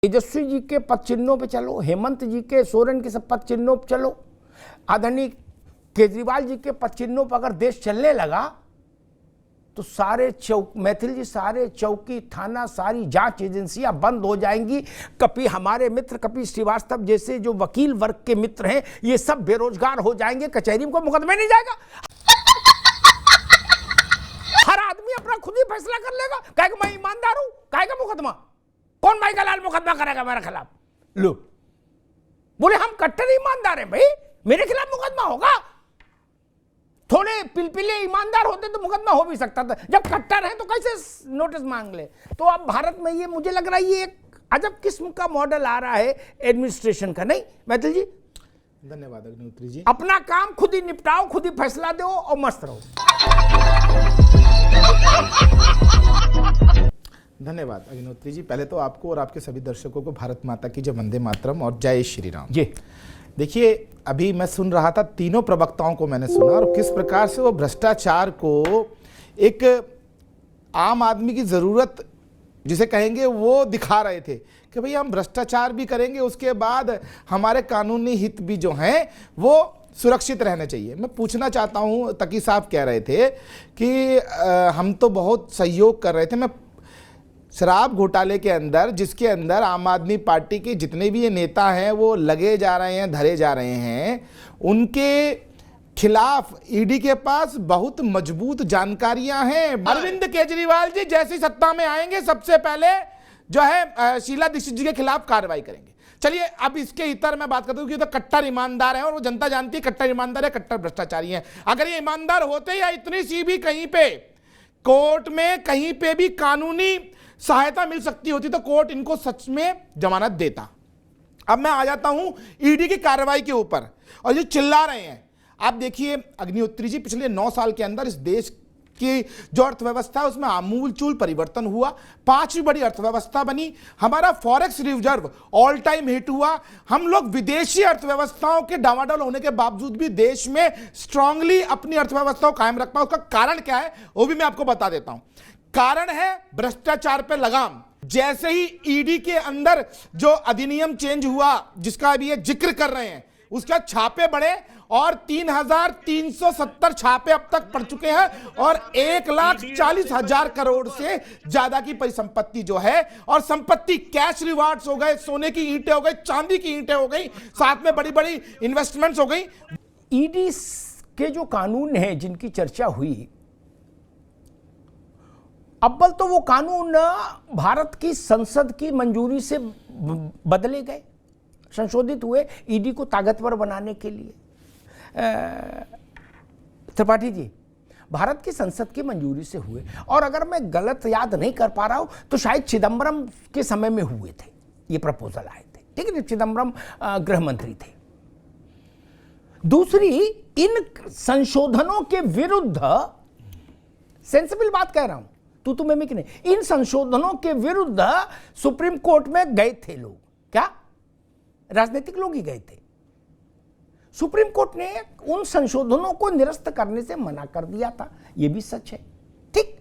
तेजस्वी जी के पद चिन्हों पे चलो, हेमंत जी के, सोरेन के सब पद चिन्हों पे चलो, आदरणीय केजरीवाल जी के पद चिन्हों पर अगर देश चलने लगा तो सारे मैथिल जी, सारे चौकी, थाना, सारी जांच एजेंसियां बंद हो जाएंगी। हमारे मित्र कपिल श्रीवास्तव जैसे जो वकील वर्ग के मित्र हैं, ये सब बेरोजगार हो जाएंगे, कचहरी में कोई मुकदमा नहीं जाएगा। हर आदमी अपना खुद ही फैसला कर लेगा, कहेगा मैं ईमानदार हूं, कहेगा मुकदमा, कौन भाई का लाल मुकदमा करेगा मेरे खिलाफ? लो, बोले हम कट्टर ईमानदार हैं भाई, मेरे खिलाफ मुकदमा होगा। थोड़े पिलपिले ईमानदार होते तो मुकदमा हो भी सकता था, जब कट्टर है तो कैसे नोटिस मांग ले? तो अब भारत में ये मुझे लग रहा है ये एक अजब किस्म का मॉडल आ रहा है एडमिनिस्ट्रेशन का, नहीं मैथिल जी? धन्यवाद अग्निहोत्री जी। अपना काम खुद ही निपटाओ, खुद ही फैसला दो और मस्त रहो। धन्यवाद अग्निहोत्री जी। पहले तो आपको और आपके सभी दर्शकों को भारत माता की जय, वंदे मातरम और जय श्री राम जी। देखिए, अभी मैं सुन रहा था, तीनों प्रवक्ताओं को मैंने सुना और किस प्रकार से वो भ्रष्टाचार को एक आम आदमी की ज़रूरत जिसे कहेंगे वो दिखा रहे थे कि भाई हम भ्रष्टाचार भी करेंगे, उसके बाद हमारे कानूनी हित भी जो हैं वो सुरक्षित रहने चाहिए। मैं पूछना चाहता हूँ, तकी साहब कह रहे थे कि हम तो बहुत सहयोग कर रहे थे। मैं शराब घोटाले के अंदर, जिसके अंदर आम आदमी पार्टी के जितने भी ये नेता हैं वो लगे जा रहे हैं, धरे जा रहे हैं, उनके खिलाफ ईडी के पास बहुत मजबूत जानकारियां हैं। अरविंद केजरीवाल जी जैसी सत्ता में आएंगे, सबसे पहले जो है शीला दीक्षित जी के खिलाफ कार्रवाई करेंगे। चलिए, अब इसके इतर मैं बात करता हूँ कि तो कट्टर ईमानदार है और वो जनता जानती है कट्टर ईमानदार है, कट्टर भ्रष्टाचारी है। अगर ये ईमानदार होते या इतनी सी भी कहीं पे कोर्ट में कहीं पे भी कानूनी सहायता मिल सकती होती तो कोर्ट इनको सच में जमानत देता। अब मैं आ जाता हूं ईडी की कार्रवाई के ऊपर, और जो चिल्ला रहे हैं, आप देखिए अग्निहोत्री जी, पिछले 9 साल के अंदर इस देश की जो अर्थव्यवस्था है उसमें आमूलचूल परिवर्तन हुआ। 5वीं बड़ी अर्थव्यवस्था बनी, हमारा forex reserve all time hit हुआ। हम लोग विदेशी अर्थव्यवस्थाओं के डावाडोल होने के बावजूद भी देश में स्ट्रांगली अपनी अर्थव्यवस्था को कायम रख पाए। उसका कारण क्या है वो भी मैं आपको बता देता हूं। कारण है भ्रष्टाचार पे लगाम। जैसे ही ईडी के अंदर जो अधिनियम चेंज हुआ, जिसका अभी ये जिक्र कर रहे हैं, उसका छापे बढ़े और 3,370 छापे अब तक पड़ चुके हैं और 1,40,000 करोड़ से ज्यादा की परिसंपत्ति जो है, और संपत्ति कैश रिवार्ड्स हो गए, सोने की ईंटें हो गई, चांदी की ईंटें हो गई, साथ में बड़ी बड़ी इन्वेस्टमेंट्स हो गई। ईडी के जो कानून है जिनकी चर्चा हुई, अव्वल तो वो कानून भारत की संसद की मंजूरी से बदले गए, संशोधित हुए ईडी को ताकतवर बनाने के लिए। त्रिपाठी जी, भारत की संसद की मंजूरी से हुए, और अगर मैं गलत याद नहीं कर पा रहा हूं तो शायद चिदम्बरम के समय में हुए थे ये प्रपोजल आए थे, ठीक है, चिदम्बरम गृह मंत्री थे। दूसरी, इन संशोधनों के विरुद्ध, सेंसिबल बात कह रहा हूं, तू मिमिक नहीं, इन संशोधनों के विरुद्ध सुप्रीम कोर्ट में गए थे लोग। क्या? राजनीतिक लोग ही गए थे। सुप्रीम कोर्ट ने उन संशोधनों को निरस्त करने से मना कर दिया था, यह भी सच है, ठीक।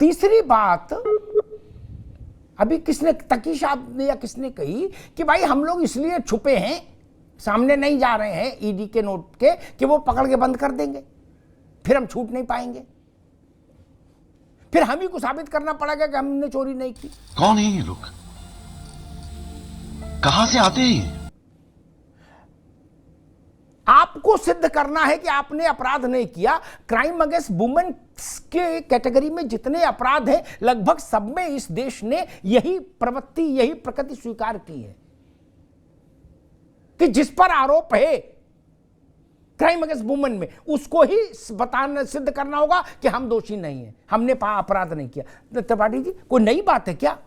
तीसरी बात, अभी किसने, तकी साहब ने या किसने कही कि भाई हम लोग इसलिए छुपे हैं, सामने नहीं जा रहे हैं ईडी के नोट के, कि वो पकड़ के बंद कर देंगे, फिर हम छूट नहीं पाएंगे, फिर हम ही को साबित करना पड़ेगा कि हमने चोरी नहीं की। कौन है ये लोग? कहां से आते हैं? आपको सिद्ध करना है कि आपने अपराध नहीं किया। क्राइम अगेंस्ट वुमेन के कैटेगरी में जितने अपराध हैं, लगभग सब में इस देश ने यही प्रवृत्ति, यही प्रकृति स्वीकार की है कि जिस पर आरोप है क्राइम अगेंस्ट वुमेन में, उसको ही बताना, सिद्ध करना होगा कि हम दोषी नहीं हैं, हमने अपराध नहीं किया। त्रिपाठी जी, कोई नई बात है क्या?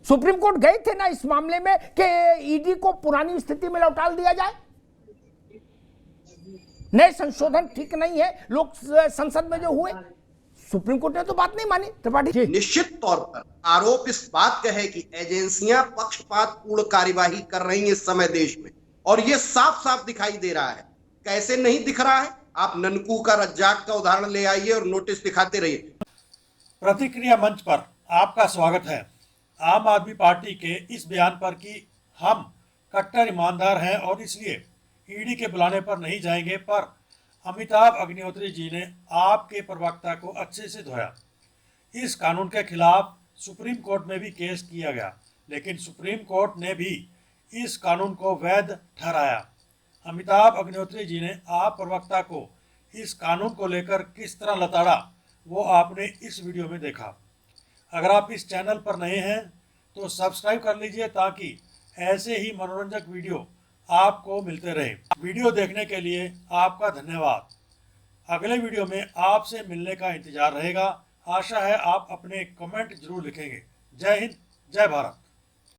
सुप्रीम कोर्ट गए थे ना इस मामले में कि ईडी को पुरानी स्थिति में लौटा दिया जाए, नए संशोधन ठीक नहीं है, लोग संसद में जो हुए, सुप्रीम कोर्ट ने तो बात नहीं मानी। त्रिपाठी जी, निश्चित तौर पर आरोप इस बात का है कि एजेंसियां पक्षपातपूर्ण कार्यवाही कर रही हैं इस समय देश में, और ये साफ साफ दिखाई दे रहा है। कैसे नहीं दिख रहा है? आप ननकू का, रज्जाक का उदाहरण ले आइए और नोटिस दिखाते रहिए। प्रतिक्रिया मंच पर आपका स्वागत है। आम आदमी पार्टी के इस बयान पर कि हम कट्टर ईमानदार हैं और इसलिए ईडी के बुलाने पर नहीं जाएंगे, पर अमिताभ अग्निहोत्री जी ने आपके प्रवक्ता को अच्छे से धोया। इस कानून के खिलाफ सुप्रीम कोर्ट में भी केस किया गया, लेकिन सुप्रीम कोर्ट ने भी इस कानून को वैध ठहराया। अमिताभ अग्निहोत्री जी ने आप प्रवक्ता को इस कानून को लेकर किस तरह लताड़ा, वो आपने इस वीडियो में देखा। अगर आप इस चैनल पर नए हैं तो सब्सक्राइब कर लीजिए ताकि ऐसे ही मनोरंजक वीडियो आपको मिलते रहे। वीडियो देखने के लिए आपका धन्यवाद। अगले वीडियो में आपसे मिलने का इंतजार रहेगा। आशा है आप अपने कमेंट जरूर लिखेंगे। जय हिंद, जय भारत।